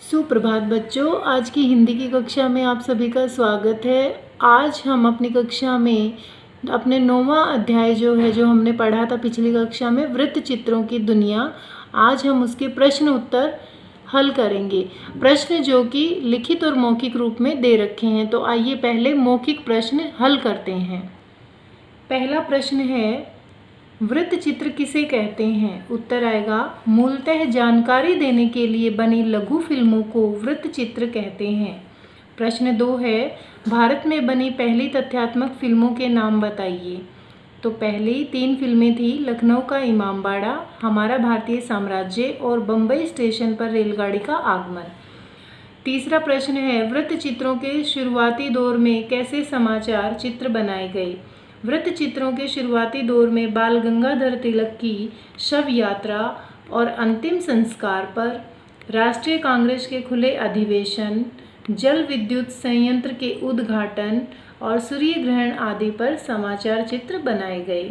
सुप्रभात बच्चों, आज की हिंदी की कक्षा में आप सभी का स्वागत है। आज हम अपनी कक्षा में अपने 9वां अध्याय जो हमने पढ़ा था पिछली कक्षा में, वृत्त चित्रों की दुनिया, आज हम उसके प्रश्न उत्तर हल करेंगे। प्रश्न जो कि लिखित और मौखिक रूप में दे रखे हैं, तो आइए पहले मौखिक प्रश्न हल करते हैं। पहला प्रश्न है, वृत्त चित्र किसे कहते हैं? उत्तर आएगा, मूलतः जानकारी देने के लिए बनी लघु फिल्मों को वृत्त चित्र कहते हैं। प्रश्न 2 है, भारत में बनी पहली तथ्यात्मक फिल्मों के नाम बताइए। तो पहली 3 फिल्में थी लखनऊ का इमामबाड़ा, हमारा भारतीय साम्राज्य और बम्बई स्टेशन पर रेलगाड़ी का आगमन। तीसरा प्रश्न है, वृत्त चित्रों के शुरुआती दौर में कैसे समाचार चित्र बनाए गए? वृत्त चित्रों के शुरुआती दौर में बाल गंगाधर तिलक की शव यात्रा और अंतिम संस्कार पर, राष्ट्रीय कांग्रेस के खुले अधिवेशन, जल विद्युत संयंत्र के उद्घाटन और सूर्य ग्रहण आदि पर समाचार चित्र बनाए गए।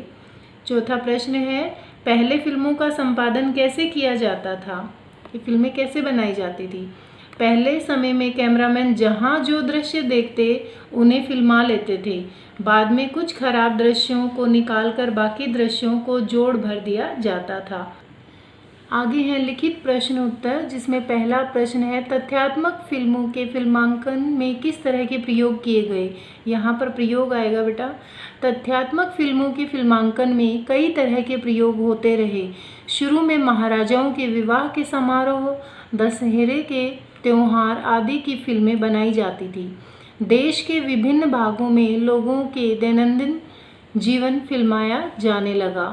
चौथा प्रश्न है, पहले फिल्मों का संपादन कैसे किया जाता था? ये फिल्में कैसे बनाई जाती थी? पहले समय में कैमरामैन जहाँ जो दृश्य देखते उन्हें फिल्मा लेते थे। बाद में कुछ खराब दृश्यों को निकालकर बाकी दृश्यों को जोड़ भर दिया जाता था। आगे है लिखित प्रश्न उत्तर, जिसमें पहला प्रश्न है, तथ्यात्मक फिल्मों के फिल्मांकन में किस तरह के प्रयोग किए गए? यहाँ पर प्रयोग आएगा बेटा। तथ्यात्मक फिल्मों के फिल्मांकन में कई तरह के प्रयोग होते रहे। शुरू में महाराजाओं के विवाह के समारोह, दशहरे के त्योहार आदि की फिल्में बनाई जाती थी। देश के विभिन्न भागों में लोगों के दैनंदिन जीवन फिल्माया जाने लगा।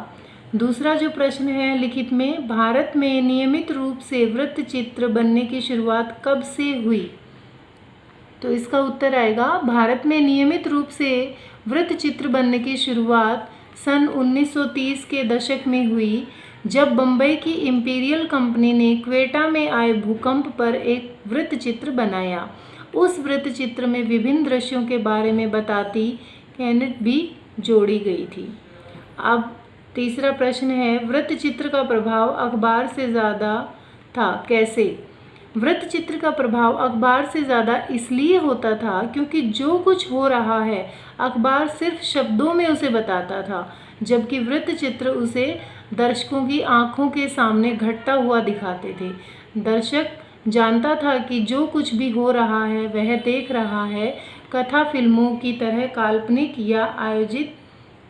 दूसरा जो प्रश्न है लिखित में, भारत में नियमित रूप से वृत्त चित्र बनने की शुरुआत कब से हुई? तो इसका उत्तर आएगा, भारत में नियमित रूप से वृत्त चित्र बनने की शुरुआत सन 1930 के दशक में हुई, जब बम्बई की इंपीरियल कंपनी ने क्वेटा में आए भूकंप पर एक वृत्त चित्र बनाया। उस वृत्त चित्र में विभिन्न दृश्यों के बारे में बताती कैनेट भी जोड़ी गई थी। अब तीसरा प्रश्न है, वृत्त चित्र का प्रभाव अखबार से ज़्यादा था, कैसे? वृत्त चित्र का प्रभाव अखबार से ज़्यादा इसलिए होता था क्योंकि जो कुछ हो रहा है अखबार सिर्फ शब्दों में उसे बताता था, जबकि वृत्त चित्र उसे दर्शकों की आंखों के सामने घटता हुआ दिखाते थे। दर्शक जानता था कि जो कुछ भी हो रहा है वह देख रहा है, कथा फिल्मों की तरह काल्पनिक या आयोजित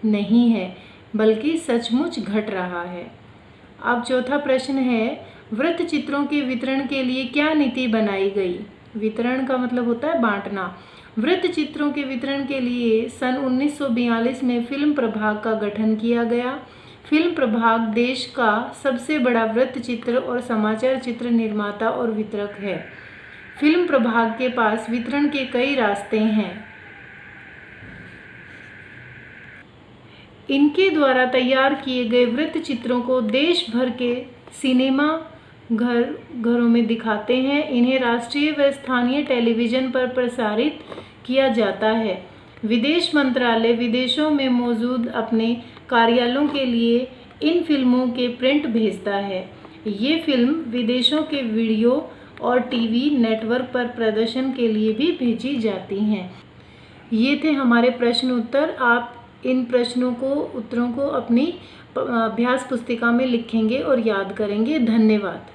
नहीं है, बल्कि सचमुच घट रहा है। अब चौथा प्रश्न है, वृत्त चित्रों के वितरण के लिए क्या नीति बनाई गई? वितरण का मतलब होता है बांटना। वृत्त चित्रों के वितरण के लिए सन 1942 में फिल्म प्रभाग का गठन किया गया। फिल्म प्रभाग देश का सबसे बड़ा वृत्त चित्र और समाचार चित्र निर्माता और वितरक है। फिल्म प्रभाग के पास वितरण के कई रास्ते हैं। इनके द्वारा तैयार किए गए वृत्त चित्रों को देश भर के सिनेमा घरों में दिखाते हैं। इन्हें राष्ट्रीय व स्थानीय टेलीविज़न पर प्रसारित किया जाता है। विदेश मंत्रालय विदेशों में मौजूद अपने कार्यालयों के लिए इन फिल्मों के प्रिंट भेजता है। ये फिल्म विदेशों के वीडियो और टीवी नेटवर्क पर प्रदर्शन के लिए भी भेजी जाती हैं। ये थे हमारे प्रश्न उत्तर। आप इन प्रश्नों को उत्तरों को अपनी अभ्यास पुस्तिका में लिखेंगे और याद करेंगे। धन्यवाद।